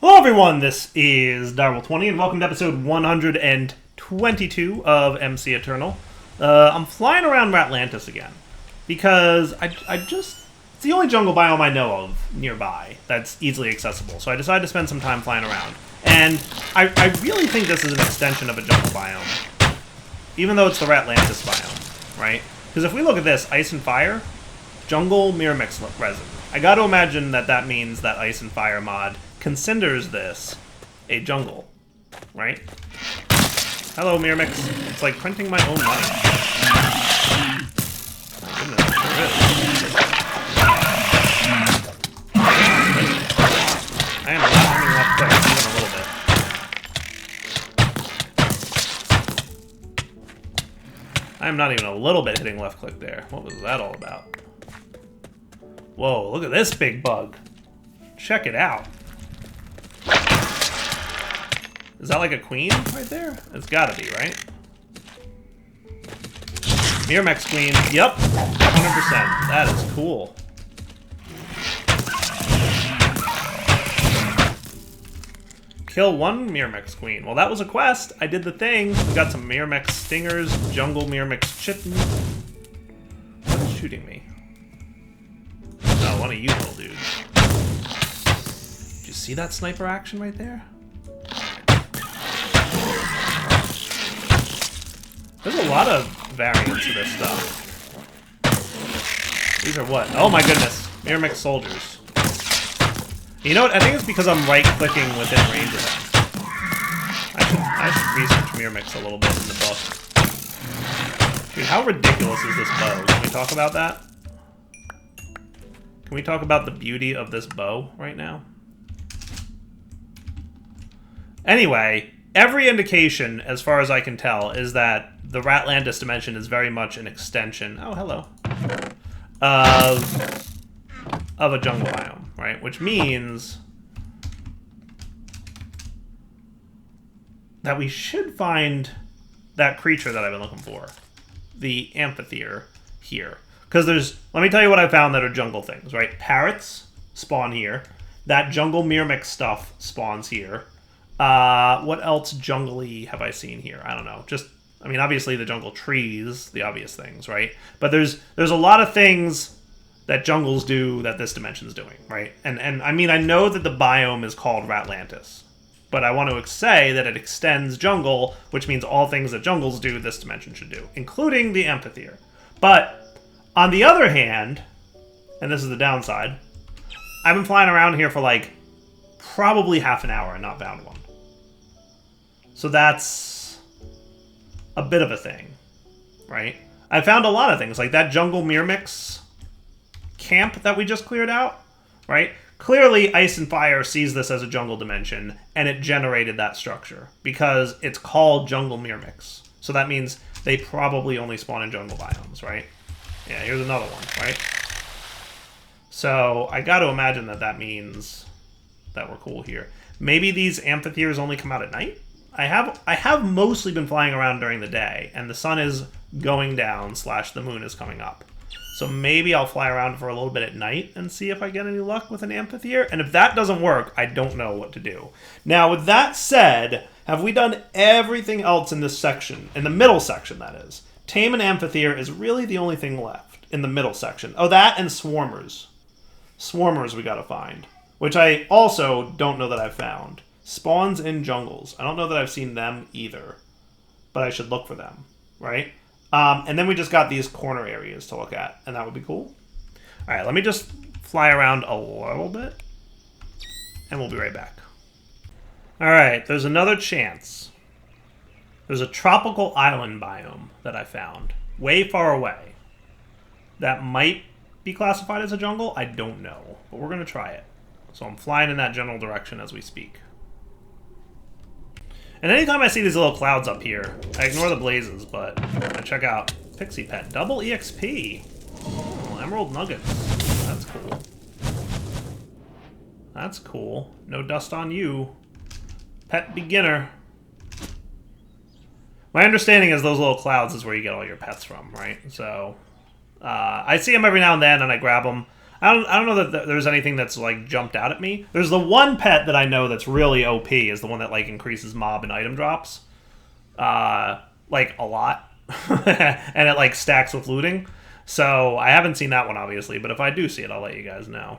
Hello everyone, this is Ep122 and welcome to episode 122 of MCEternal. I'm flying around Ratlantis again because I just... it's the only jungle biome I know of nearby that's easily accessible, so I decided to spend some time flying around. And I really think this is an extension of a jungle biome, even though it's the Ratlantis biome, right? Because if we look at this, ice and fire, jungle mirror mix resin. I gotta imagine that that means that ice and fire mod considers this a jungle, right? Hello, Mirror Mix. It's like printing my own money. My goodness, it sure is. I am not having left click even a little bit. I am not even a little bit hitting left click there. What was that all about? Whoa, look at this big bug. Check it out. Is that like a queen right there? It's gotta be, right? Miramax queen. Yep. 100%. That is cool. Kill one Miramax queen. Well, that was a quest. I did the thing. We got some Miramax stingers, jungle Miramax chitin. What is shooting me? Oh, one of you little dudes. Did you see that sniper action right there? There's a lot of variants to this stuff. These are what? Oh my goodness. Miramax soldiers. You know what? I think it's because I'm right-clicking within range of them. I should research Miramax a little bit in the book. Dude, how ridiculous is this bow? Can we talk about that? Can we talk about the beauty of this bow right now? Anyway, every indication, as far as I can tell, is that the Ratlantis dimension is very much an extension, oh hello, of a jungle biome, right? Which means that we should find that creature that I've been looking for, the amphitheater here. Because there's, let me tell you what I found that are jungle things, right? Parrots spawn here. That jungle Miramax stuff spawns here. What else jungly have I seen here? I don't know. Just, I mean, obviously the jungle trees, the obvious things, right? But there's a lot of things that jungles do that this dimension's doing, right? And I mean, I know that the biome is called Ratlantis, but I want to say that it extends jungle, which means all things that jungles do, this dimension should do, including the amphitheater. But on the other hand, and this is the downside, I've been flying around here for like probably half an hour and not found one. So that's a bit of a thing, right? I found a lot of things, like that jungle Miramax camp that we just cleared out, right? Clearly, Ice and Fire sees this as a jungle dimension, and it generated that structure, because it's called jungle Miramax. So that means they probably only spawn in jungle biomes, right? Yeah, here's another one, right? So I got to imagine that that means that we're cool here. Maybe these amphitheaters only come out at night? I have mostly been flying around during the day, and the sun is going down / the moon is coming up. So maybe I'll fly around for a little bit at night and see if I get any luck with an amphitheater. And if that doesn't work, I don't know what to do. Now, with that said, have we done everything else in this section? In the middle section, that is. Tame an amphitheater is really the only thing left in the middle section. Oh, that and swarmers. Swarmers we gotta find, which I also don't know that I've found. Spawns in jungles. I don't know that I've seen them either, but I should look for them, right? And then we just got these corner areas to look at, and that would be cool. All right, let me just fly around a little bit, and we'll be right back. All right, there's another chance. There's a tropical island biome that I found, way far away, that might be classified as a jungle. I don't know, but we're going to try it. So I'm flying in that general direction as we speak. And anytime I see these little clouds up here, I ignore the blazes, but I check out Pixie Pet. Double EXP. Oh, Emerald Nuggets. That's cool. That's cool. No dust on you. Pet Beginner. My understanding is those little clouds is where you get all your pets from, right? So, I see them every now and then, and I grab them. I don't know that there's anything that's like jumped out at me. There's the one pet that I know that's really OP is the one that like increases mob and item drops, like a lot, and it like stacks with looting. So I haven't seen that one obviously, but if I do see it, I'll let you guys know.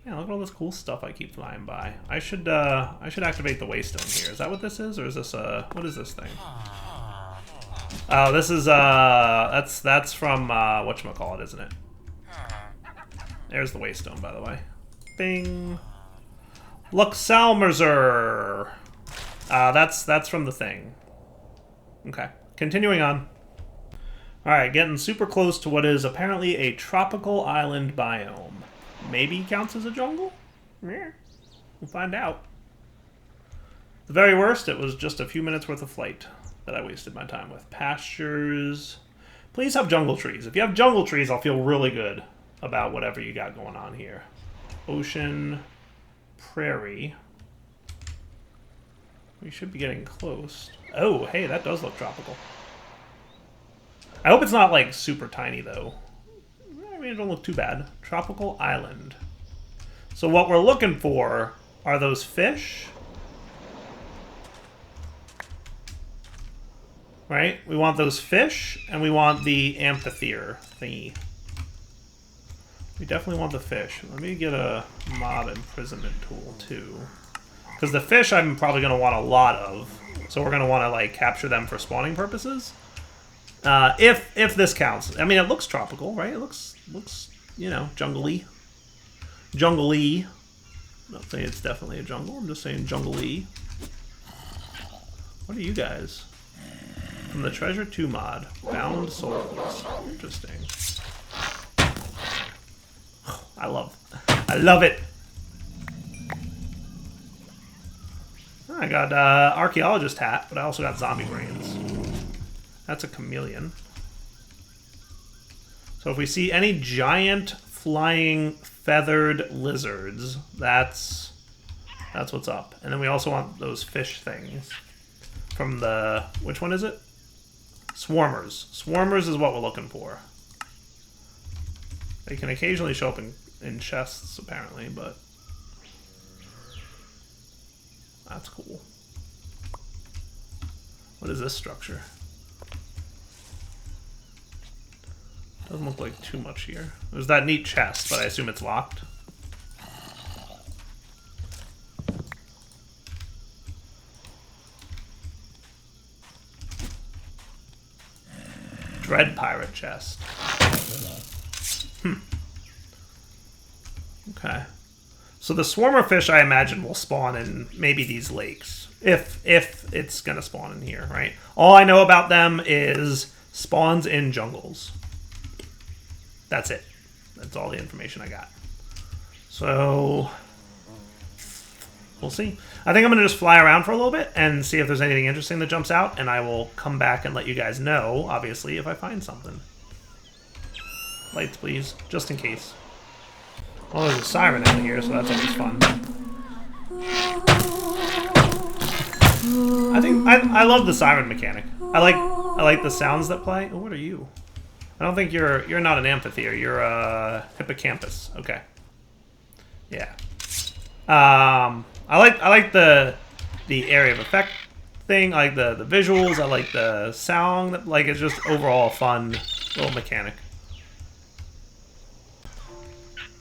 Yeah, look at all this cool stuff I keep flying by. I should activate the waystone here. Is that what this is, or is this what is this thing? Oh, this is that's from whatchamacallit, isn't it? There's the waystone, by the way. Bing. Luxalmerzer. That's from the thing. Okay, continuing on. Alright, getting super close to what is apparently a tropical island biome. Maybe counts as a jungle? Yeah. We'll find out. The very worst, it was just a few minutes worth of flight that I wasted my time with. Pastures. Please have jungle trees. If you have jungle trees, I'll feel really good about whatever you got going on here. Ocean. Prairie. We should be getting close. Oh, hey, that does look tropical. I hope it's not, like, super tiny, though. I mean, it don't look too bad. Tropical island. So what we're looking for are those fish. Right? We want those fish, and we want the amphitheater thingy. We definitely want the fish. Let me get a mob imprisonment tool, too. Because the fish I'm probably going to want a lot of. So we're going to want to, like, capture them for spawning purposes. If this counts. I mean, it looks tropical, right? It looks you know, jungle-y. Jungle-y. I'm not saying it's definitely a jungle. I'm just saying jungle-y. What are you guys? From the Treasure 2 mod. Bound souls. Interesting. I love it. I got archaeologist hat, but I also got zombie brains. That's a chameleon. So if we see any giant flying feathered lizards, that's what's up. And then we also want those fish things from the, which one is it? Swarmers. Swarmers is what we're looking for. They can occasionally show up in chests, apparently, but that's cool. What is this structure? Doesn't look like too much here. There's that neat chest, but I assume it's locked. Dread pirate chest. Okay. So the swarmer fish, I imagine, will spawn in maybe these lakes. If it's gonna spawn in here, right? All I know about them is spawns in jungles. That's it. That's all the information I got. So we'll see. I think I'm gonna just fly around for a little bit and see if there's anything interesting that jumps out, and I will come back and let you guys know, obviously, if I find something. Lights, please, just in case. Well, there's a siren in here, so that's always fun. I love the siren mechanic. I like the sounds that play. Oh, what are you? I don't think you're not an amphitheater. You're a hippocampus. Okay. Yeah. I like the area of effect thing. I like the visuals. I like the sound. Like, it's just overall a fun little mechanic.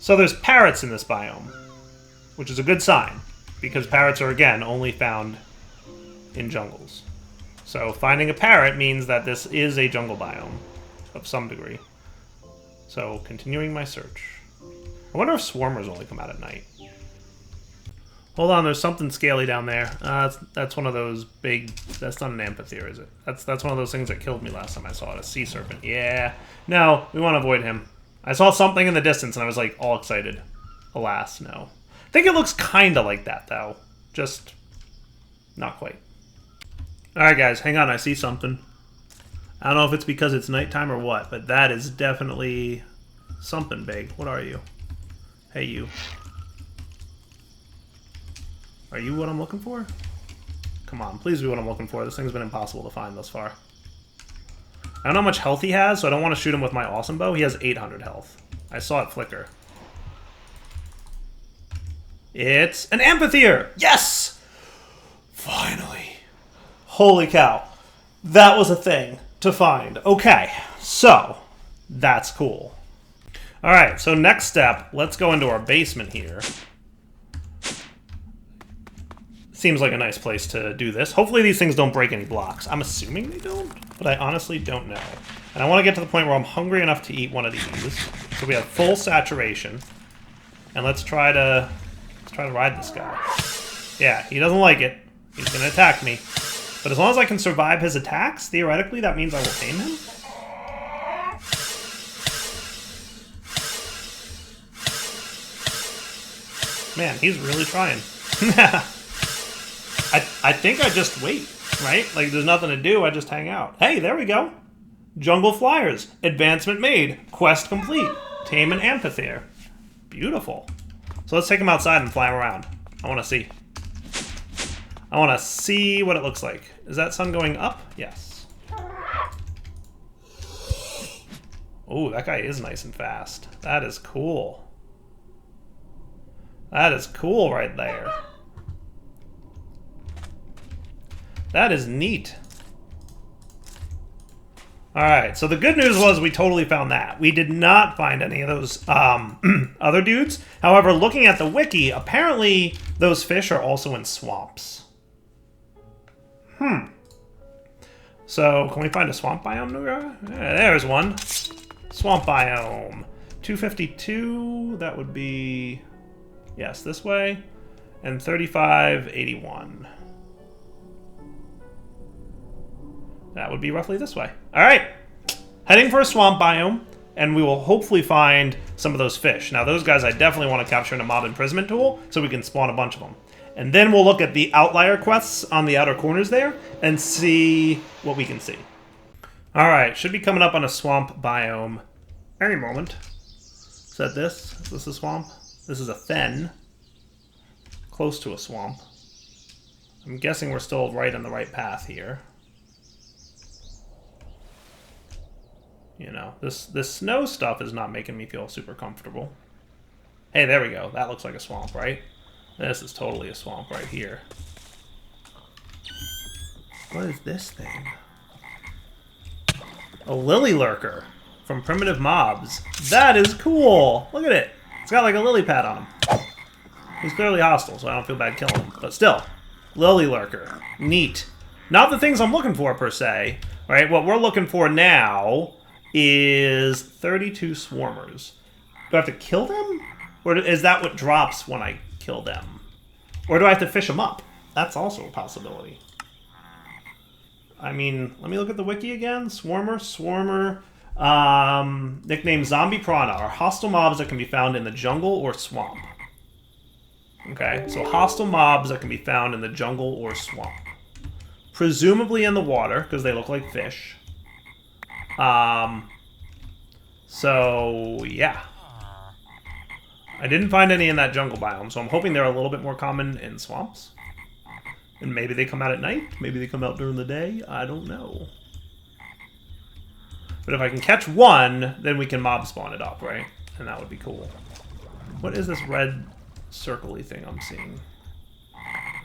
So there's parrots in this biome, which is a good sign, because parrots are, again, only found in jungles. So finding a parrot means that this is a jungle biome of some degree. So continuing my search. I wonder if swarmers only come out at night. Hold on, there's something scaly down there. That's one of those big... That's not an amphitheater, is it? That's one of those things that killed me last time I saw it. A sea serpent. Yeah. No, we want to avoid him. I saw something in the distance and I was like all excited. Alas, no. I think it looks kind of like that though. Just not quite. Alright guys, hang on, I see something. I don't know if it's because it's nighttime or what, but that is definitely something big. What are you? Hey you. Are you what I'm looking for? Come on, please be what I'm looking for. This thing's been impossible to find thus far. I don't know how much health he has, so I don't want to shoot him with my awesome bow. He has 800 health. I saw it flicker. It's an amphitheater! Yes! Finally. Holy cow. That was a thing to find. Okay, so that's cool. Alright, so next step, let's go into our basement here. Seems like a nice place to do this. Hopefully these things don't break any blocks. I'm assuming they don't, but I honestly don't know. And I want to get to the point where I'm hungry enough to eat one of these. So we have full saturation. And let's try to ride this guy. Yeah, he doesn't like it. He's going to attack me. But as long as I can survive his attacks, theoretically that means I will tame him. Man, he's really trying. I think I just wait, right? Like, there's nothing to do, I just hang out. Hey, there we go. Jungle Flyers. Advancement made. Quest complete. Tame an amphitheater. Beautiful. So let's take him outside and fly him around. I want to see. I want to see what it looks like. Is that sun going up? Yes. Oh, that guy is nice and fast. That is cool. That is cool right there. That is neat. Alright, so the good news was we totally found that. We did not find any of those other dudes. However, looking at the wiki, apparently those fish are also in swamps. So, can we find a swamp biome, Nuga? Yeah, there's one. Swamp biome. 252, that would be... Yes, this way. And 3581. That would be roughly this way. Alright. Heading for a swamp biome, and we will hopefully find some of those fish. Now, those guys I definitely want to capture in a mob imprisonment tool, so we can spawn a bunch of them. And then we'll look at the outlier quests on the outer corners there, and see what we can see. Alright, should be coming up on a swamp biome any moment. Is that this? Is this a swamp? This is a fen. Close to a swamp. I'm guessing we're still right on the right path here. You know, this snow stuff is not making me feel super comfortable. Hey, there we go. That looks like a swamp, right? This is totally a swamp right here. What is this thing? A lily lurker from primitive mobs. That is cool! Look at it! It's got like a lily pad on him. He's clearly hostile, so I don't feel bad killing him. But still, lily lurker. Neat. Not the things I'm looking for, per se. Right? What we're looking for now is 32 swarmers. Do I have to kill them? Or is that what drops when I kill them? Or do I have to fish them up? That's also a possibility. I mean, let me look at the wiki again. Swarmer. Nickname Zombie Piranha are hostile mobs that can be found in the jungle or swamp. Okay, so hostile mobs that can be found in the jungle or swamp. Presumably in the water, because they look like fish. So, yeah. I didn't find any in that jungle biome, so I'm hoping they're a little bit more common in swamps. And maybe they come out at night, maybe they come out during the day, I don't know. But if I can catch one, then we can mob spawn it up, right? And that would be cool. What is this red circle-y thing I'm seeing? I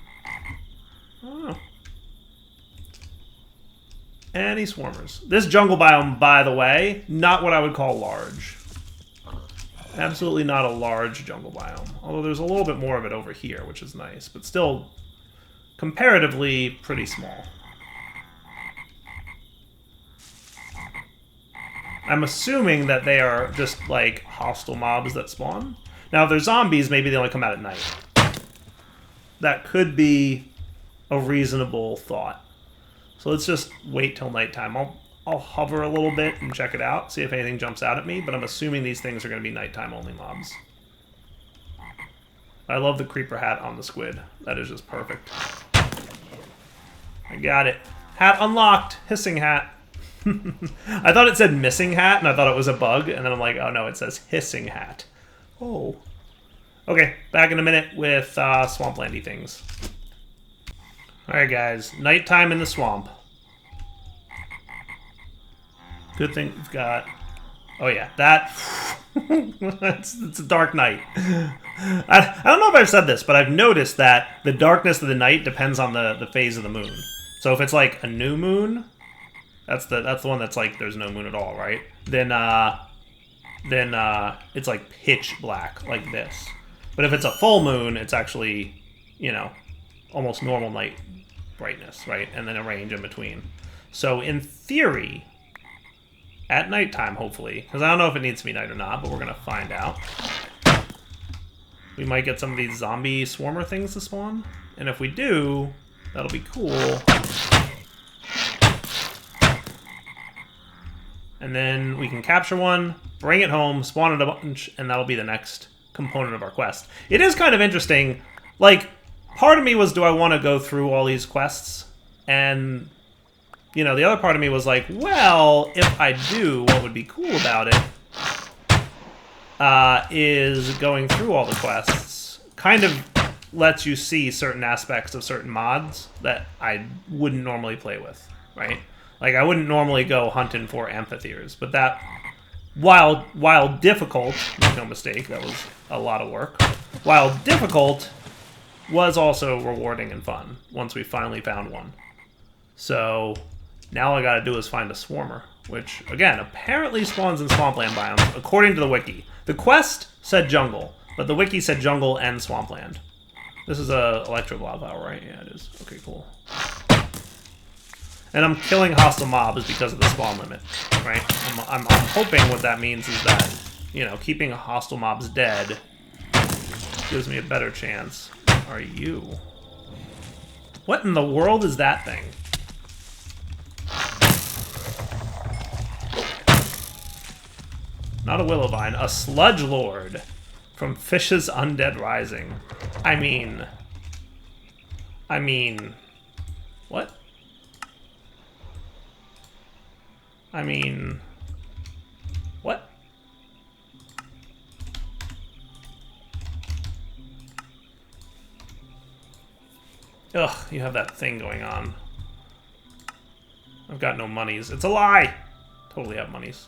don't know. Any swarmers. This jungle biome, by the way, not what I would call large. Absolutely not a large jungle biome. Although there's a little bit more of it over here, which is nice. But still, comparatively, pretty small. I'm assuming that they are just, like, hostile mobs that spawn. Now, if they're zombies, maybe they only come out at night. That could be a reasonable thought. So let's just wait till nighttime. I'll hover a little bit and check it out, see if anything jumps out at me, but I'm assuming these things are going to be nighttime only mobs. I love the creeper hat on the squid. That is just perfect. I got it. Hat unlocked! Hissing hat. I thought it said missing hat, and I thought it was a bug, and then I'm like, oh no, it says hissing hat. Oh. Okay, back in a minute with swamplandy things. Alright guys, nighttime in the swamp. Good thing we've got... Oh yeah, that... It's a dark night. I don't know if I've said this, but I've noticed that the darkness of the night depends on the phase of the moon. So if it's like a new moon, that's the one that's like there's no moon at all, right? Then it's like pitch black, like this. But if it's a full moon, it's actually, you know, almost normal night brightness, right? And then a range in between. So in theory, at nighttime, hopefully, because I don't know if it needs to be night or not, but we're going to find out. We might get some of these zombie swarmer things to spawn. And if we do, that'll be cool. And then we can capture one, bring it home, spawn it a bunch, and that'll be the next component of our quest. It is kind of interesting. Like, part of me was, do I want to go through all these quests? And, you know, the other part of me was like, well, if I do, what would be cool about it is going through all the quests kind of lets you see certain aspects of certain mods that I wouldn't normally play with, right? Like, I wouldn't normally go hunting for amphitheaters, but that, while difficult, make no mistake, that was a lot of work, while difficult, was also rewarding and fun once we finally found one. So now all I gotta do is find a swarmer, which, again, apparently spawns in swampland biomes, according to the wiki. The quest said jungle, but the wiki said jungle and swampland. This is a electro blob hour, right? Yeah, it is. Okay, cool. And I'm killing hostile mobs because of the spawn limit, right? I'm hoping what that means is that, you know, keeping hostile mobs dead gives me a better chance. Are you? What in the world is that thing? Not a willow vine, a sludge lord from Fish's Undead Rising. I mean, what? I mean, what? Ugh, you have that thing going on. I've got no monies. It's a lie! Totally have monies.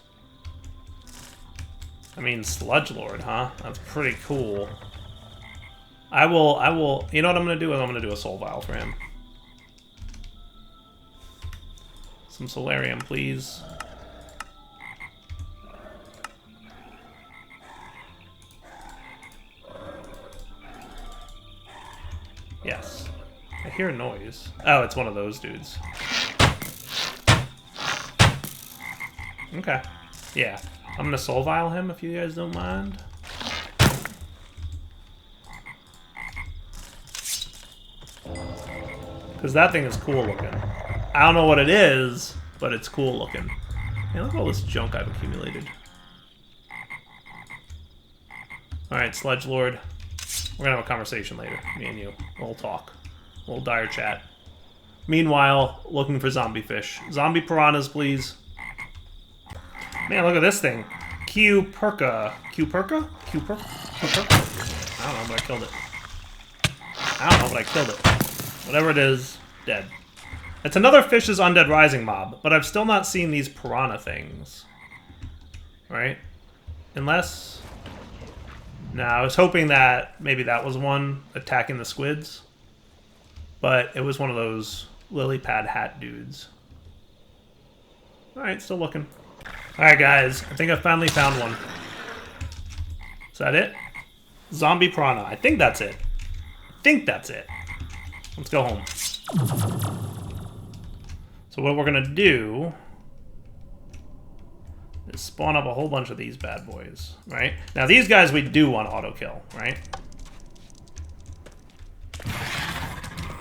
I mean, Sludge Lord, huh? That's pretty cool. I will, you know what I'm gonna do? I'm gonna do a soul vial for him. Some solarium, please. Yes. I hear a noise. Oh, it's one of those dudes. Okay. Yeah. I'm gonna soul vial him if you guys don't mind. Because that thing is cool looking. I don't know what it is, but it's cool looking. Man, look at all this junk I've accumulated. Alright, Sludge Lord. We're gonna have a conversation later, me and you. We'll talk. We'll dire chat. Meanwhile, looking for zombie fish. Zombie piranhas, please. Man, look at this thing. Q-Perka. Q-Perka? Q-Perka? Q-Perka? I don't know, but I killed it. I don't know, but I killed it. Whatever it is, dead. It's another Fish's Undead Rising mob, but I've still not seen these piranha things. Right? Unless... No, I was hoping that maybe that was one attacking the squids. But it was one of those lily pad hat dudes. Alright, still looking. Alright guys, I think I finally found one. Is that it? Zombie piranha. I think that's it. I think that's it. Let's go home. So what we're gonna do is spawn up a whole bunch of these bad boys, right? Now these guys we do want auto kill, right?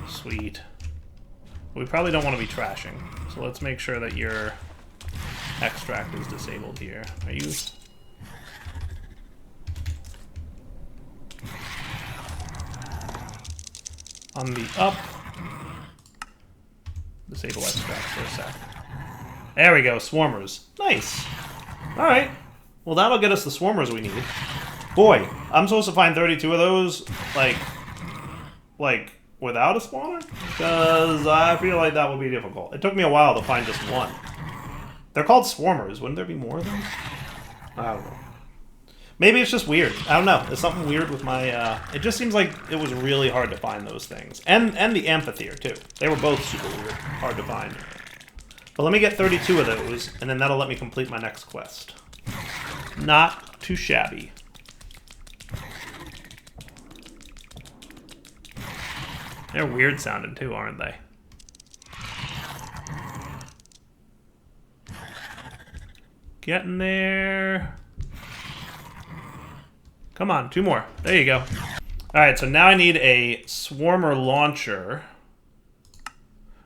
Sweet. We probably don't want to be trashing, so let's make sure that your extract is disabled here. Are you? On the up. Disable extract for a sec. There we go, swarmers. Nice. Alright. Well, that'll get us the swarmers we need. Boy, I'm supposed to find 32 of those, like without a spawner? Because I feel like that will be difficult. It took me a while to find just one. They're called swarmers. Wouldn't there be more of them? I don't know. Maybe it's just weird. I don't know. There's something weird with my... it just seems like it was really hard to find those things. And the amphitheater, too. They were both super weird. Hard to find. But let me get 32 of those, and then that'll let me complete my next quest. Not too shabby. They're weird sounding, too, aren't they? Getting there... Come on, 2 more. There you go. Alright, so now I need a swarmer launcher,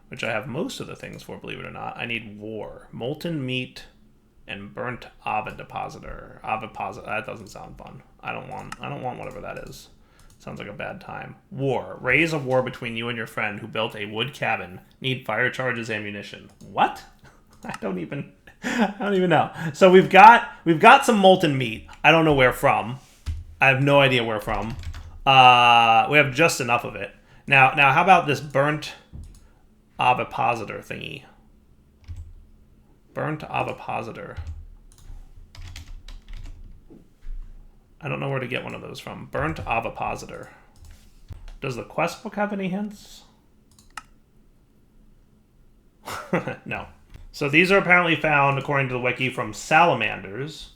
which I have most of the things for, believe it or not. I need war, molten meat, and burnt ovipositor. Ovipositor. That doesn't sound fun. I don't want whatever that is. Sounds like a bad time. War. Raise a war between you and your friend who built a wood cabin. Need fire charges, ammunition. What? I don't even know. So we've got some molten meat. I don't know where from. I have no idea where from. We have just enough of it. Now, how about this burnt ovipositor thingy? Burnt ovipositor. I don't know where to get one of those from. Burnt ovipositor. Does the quest book have any hints? No. So these are apparently found, according to the wiki, from salamanders.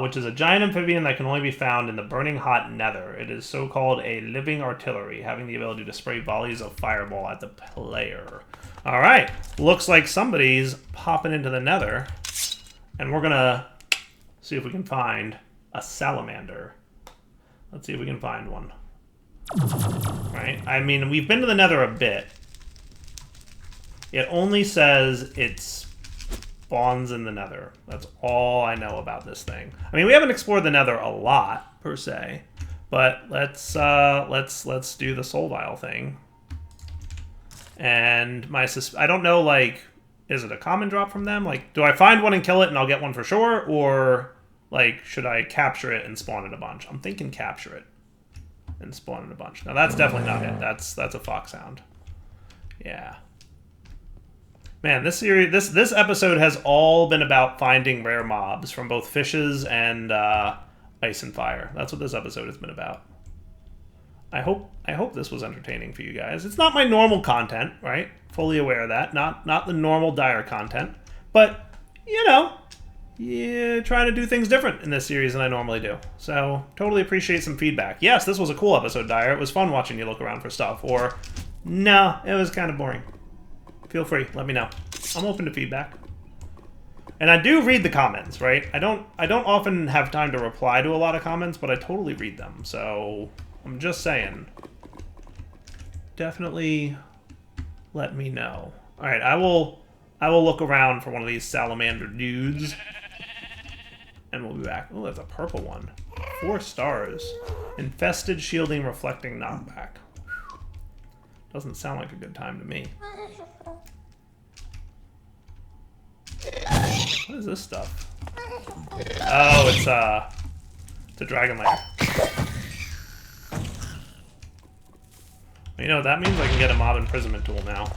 Which is a giant amphibian that can only be found in the burning hot nether. It is so-called a living artillery, having the ability to spray volleys of fireball at the player. Alright, looks like somebody's popping into the nether, and we're gonna see if we can find a salamander. Let's see if we can find one. Right? I mean, we've been to the nether a bit. It only says it's spawns in the nether. That's all I know about this thing. I mean, we haven't explored the nether a lot, per se. But let's do the soul vial thing. And I don't know, like, is it a common drop from them? Like, do I find one and kill it and I'll get one for sure? Or, like, should I capture it and spawn it a bunch? I'm thinking capture it and spawn it a bunch. Now, that's definitely not it. That's a fox sound. Yeah. Man, this episode has all been about finding rare mobs from both fishes and ice and fire. That's what this episode has been about. I hope this was entertaining for you guys. It's not my normal content, right? Fully aware of that. Not the normal Dire content. But, you know, yeah, trying to do things different in this series than I normally do. So, totally appreciate some feedback. Yes, this was a cool episode, Dire. It was fun watching you look around for stuff. Or, no, it was kind of boring. Feel free, let me know. I'm open to feedback. And I do read the comments, right? I don't often have time to reply to a lot of comments, but I totally read them. So I'm just saying. Definitely let me know. Alright, I will look around for one of these salamander dudes. And we'll be back. Oh, that's a purple one. 4 stars. Infested, shielding, reflecting, knockback. Doesn't sound like a good time to me. What is this stuff? Oh, it's a dragon lair. You know, that means I can get a mob imprisonment tool now.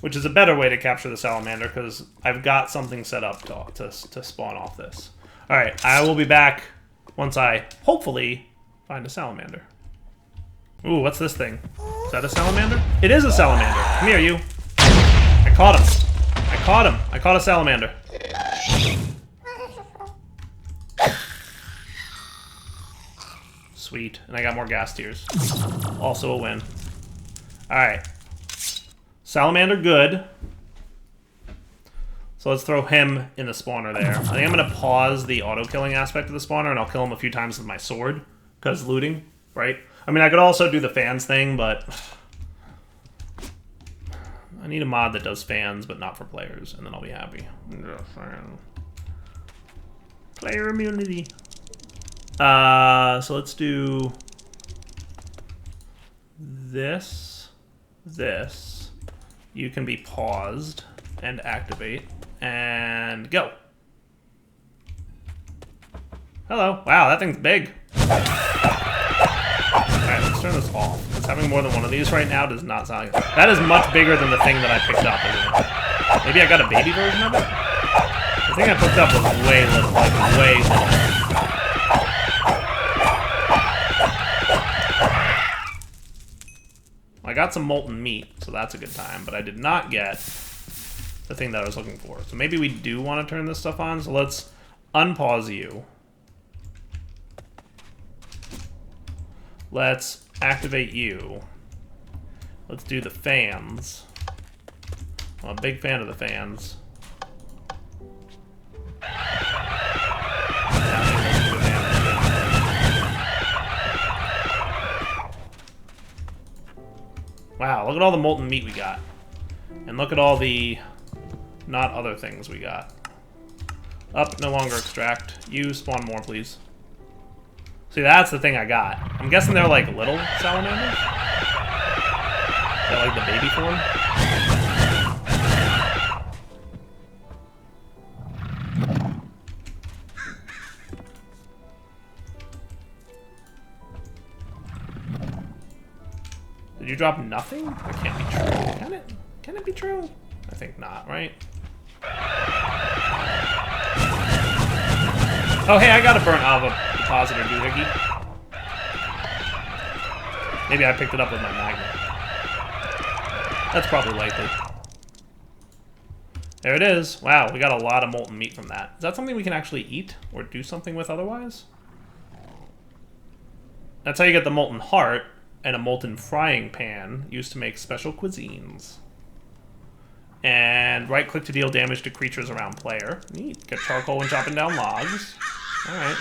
Which is a better way to capture the salamander, because I've got something set up to spawn off this. Alright, I will be back once I, hopefully, find a salamander. Ooh, what's this thing? Is that a salamander? It is a salamander. Come here, you. I caught him. I caught him. I caught a salamander. Sweet. And I got more gas tears. Also a win. Alright. Salamander good. So let's throw him in the spawner there. I think I'm going to pause the auto-killing aspect of the spawner, and I'll kill him a few times with my sword. Because looting, right? I mean, I could also do the fans thing, but I need a mod that does fans, but not for players, and then I'll be happy. Player immunity. So let's do this. You can be paused and activate, and go. Hello. Wow, that thing's big. Alright, let's turn this off, because Having more than one of these right now does not sound like... That is much bigger than the thing that I picked up, isn't it? Maybe I got a baby version of it? The thing I picked up was way little, like way little. I got some molten meat, so that's a good time, but I did not get the thing that I was looking for. So maybe we do want to turn this stuff on, so let's unpause you. Let's activate you. Let's do the fans. I'm a big fan of the fans. Wow, look at all the molten meat we got. And look at all the not other things we got. Up, no longer extract. You, spawn more, please. See, that's the thing I got. I'm guessing they're like little salamanders? Is that like the baby form? Did you drop nothing? That can't be true. Can it? Can it be true? I think not, right? Oh, hey, I got a burnt lava depositor doohickey. Maybe I picked it up with my magnet. That's probably likely. There it is. Wow, we got a lot of molten meat from that. Is that something we can actually eat or do something with otherwise? That's how you get the molten heart and a molten frying pan used to make special cuisines. And right-click to deal damage to creatures around player. Neat. Get charcoal when chopping down logs. Alright.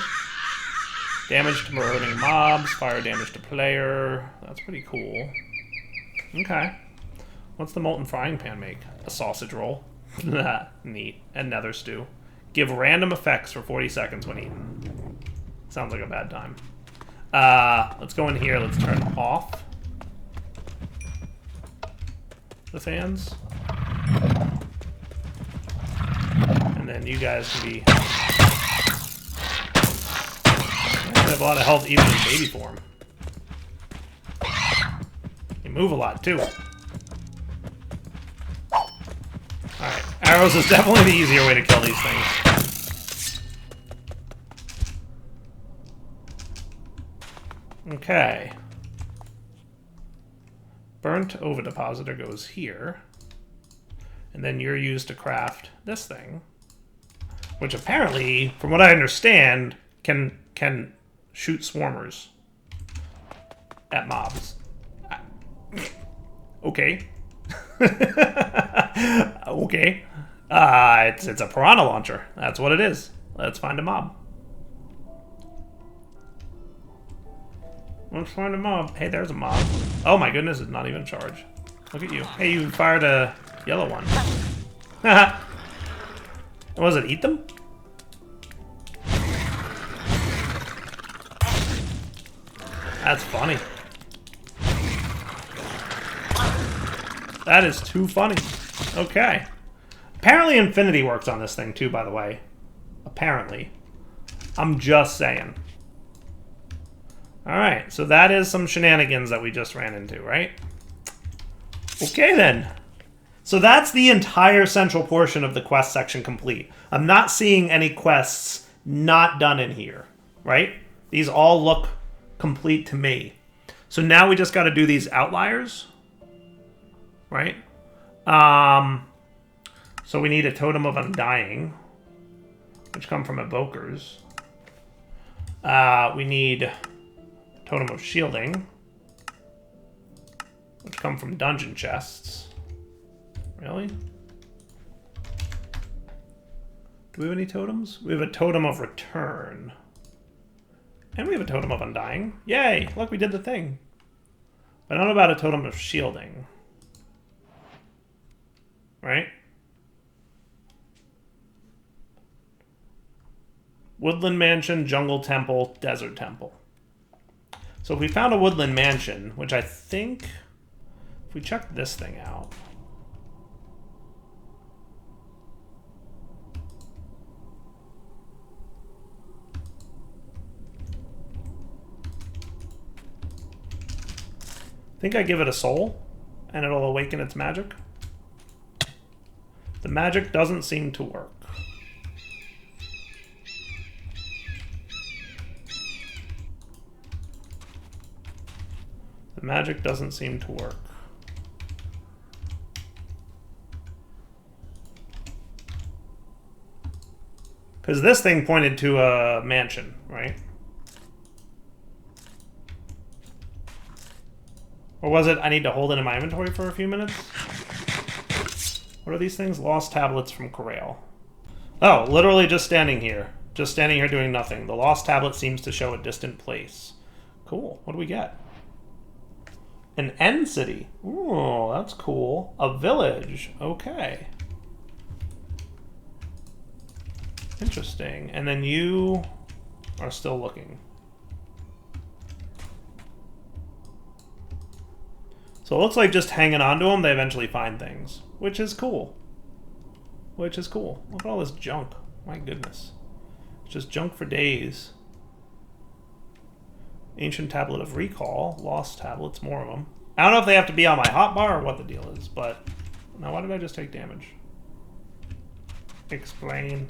Damage to marauding mobs. Fire damage to player. That's pretty cool. Okay. What's the molten frying pan make? A sausage roll. Neat. And nether stew. Give random effects for 40 seconds when eaten. Sounds like a bad time. Let's go in here. Let's turn off the fans. And then you guys can be... I have a lot of health even in baby form. You move a lot, too. Alright, arrows is definitely the easier way to kill these things. Okay. Burnt over depositor goes here. And then you're used to craft this thing. Which apparently, from what I understand, can shoot swarmers at mobs. Okay. Okay. It's a piranha launcher. That's what it is. Let's find a mob. Let's find a mob. Hey, there's a mob. Oh my goodness, it's not even a charge. Look at you. Hey, you fired a yellow one. Haha. Was it eat them? That's funny. That is too funny. Okay. Apparently Infinity works on this thing too, by the way. Apparently. I'm just saying. Alright, so that is some shenanigans that we just ran into, right? Okay then. So that's the entire central portion of the quest section complete. I'm not seeing any quests not done in here, right? These all look complete to me. So now we just got to do these outliers, right? So we need a Totem of Undying, which come from Evokers. We need Totem of Shielding, which come from Dungeon Chests. Really? Do we have any totems? We have a Totem of Return. And we have a Totem of Undying. Yay! Look, we did the thing. But I don't know about a Totem of Shielding. Right? Woodland Mansion, Jungle Temple, Desert Temple. So if we found a Woodland Mansion, which I think... If we check this thing out... I think I give it a soul, and it'll awaken its magic. The magic doesn't seem to work. The magic doesn't seem to work. Because this thing pointed to a mansion, right? Or was it I need to hold it in my inventory for a few minutes? What are these things? Lost tablets from Corral. Oh, literally just standing here. Just standing here doing nothing. The lost tablet seems to show a distant place. Cool. What do we get? An end city. Ooh, that's cool. A village. Okay. Interesting. And then you are still looking. So it looks like just hanging on to them, they eventually find things. Which is cool. Which is cool. Look at all this junk. My goodness. It's just junk for days. Ancient tablet of recall. Lost tablets, more of them. I don't know if they have to be on my hotbar or what the deal is, but... Now, why did I just take damage? Explain.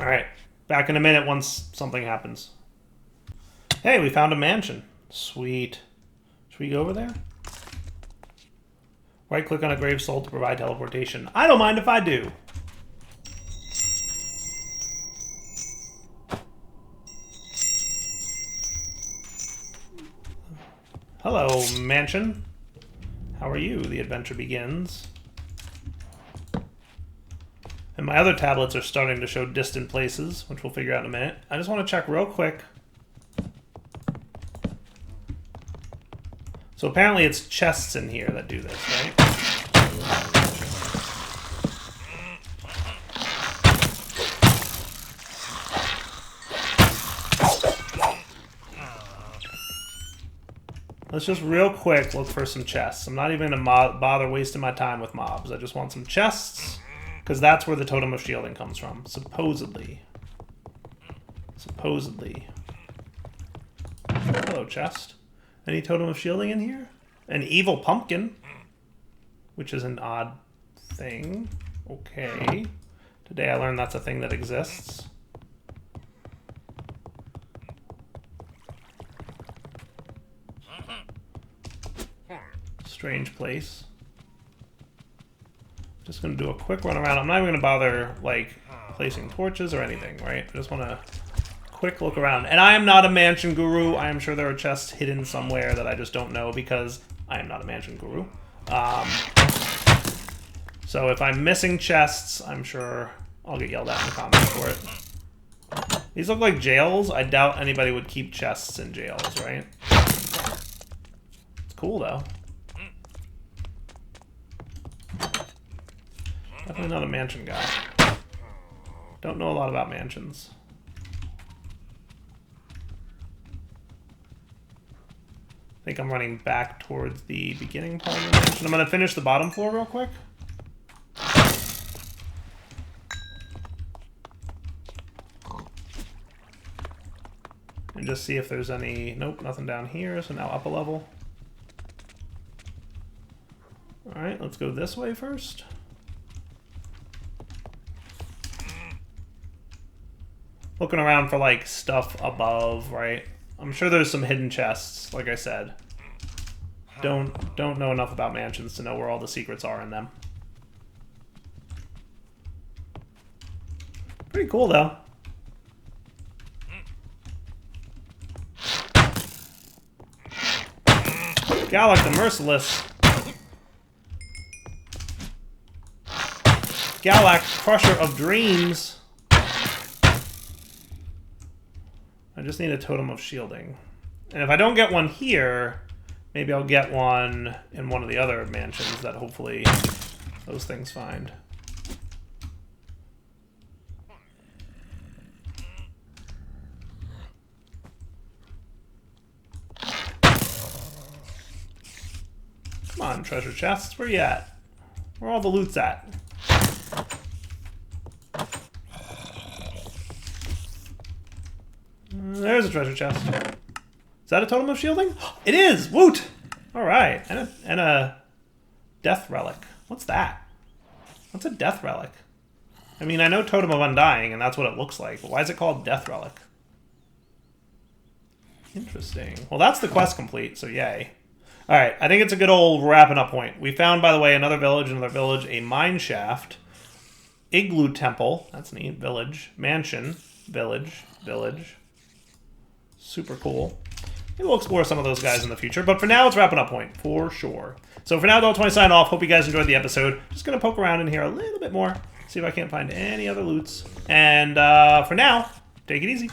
Alright. Back in a minute once something happens. Hey, we found a mansion. Sweet. Should we go over there? Right-click on a grave soul to provide teleportation. I don't mind if I do. Hello, mansion. How are you? The adventure begins. And my other tablets are starting to show distant places, which we'll figure out in a minute. I just want to check real quick. So apparently it's chests in here that do this, right? Let's just real quick look for some chests. I'm not even going to bother wasting my time with mobs. I just want some chests, because that's where the totem of shielding comes from, supposedly. Supposedly. Hello, chest. Any totem of shielding in here? An evil pumpkin, which is an odd thing. Okay. Today I learned that's a thing that exists. Strange place. Just gonna do a quick run around. I'm not even gonna bother, like, placing torches or anything, right? I just wanna quick look around. And I am not a mansion guru. I am sure there are chests hidden somewhere that I just don't know because I am not a mansion guru. So if I'm missing chests, I'm sure I'll get yelled at in the comments for it. These look like jails. I doubt anybody would keep chests in jails, right? It's cool, though. Definitely not a mansion guy. Don't know a lot about mansions. I think I'm running back towards the beginning part of the mansion. I'm going to finish the bottom floor real quick. And just see if there's any... Nope, nothing down here, so now up a level. Alright, let's go this way first. Looking around for, like, stuff above, right? I'm sure there's some hidden chests, like I said. Don't know enough about mansions to know where all the secrets are in them. Pretty cool, though. Galak the Merciless. Galak, Crusher of Dreams. I just need a totem of shielding. And if I don't get one here, maybe I'll get one in one of the other mansions that hopefully those things find. Come on, treasure chests. Where you at? Where all the loot's at? There's a treasure chest. Is that a totem of shielding? It is! Woot! All right, and a death relic. What's that? What's a death relic? I mean, I know Totem of Undying, and that's what it looks like, but why is it called death relic? Interesting. Well, that's the quest complete, so yay. All right, I think it's a good old wrapping up point. We found, by the way, another village, a mine shaft, igloo temple, that's neat, village, mansion, village. Super cool. Maybe we'll explore some of those guys in the future, but for now, it's wrapping up point, for sure. So for now, Ep122 sign off. Hope you guys enjoyed the episode. Just going to poke around in here a little bit more, see if I can't find any other loots. And for now, take it easy.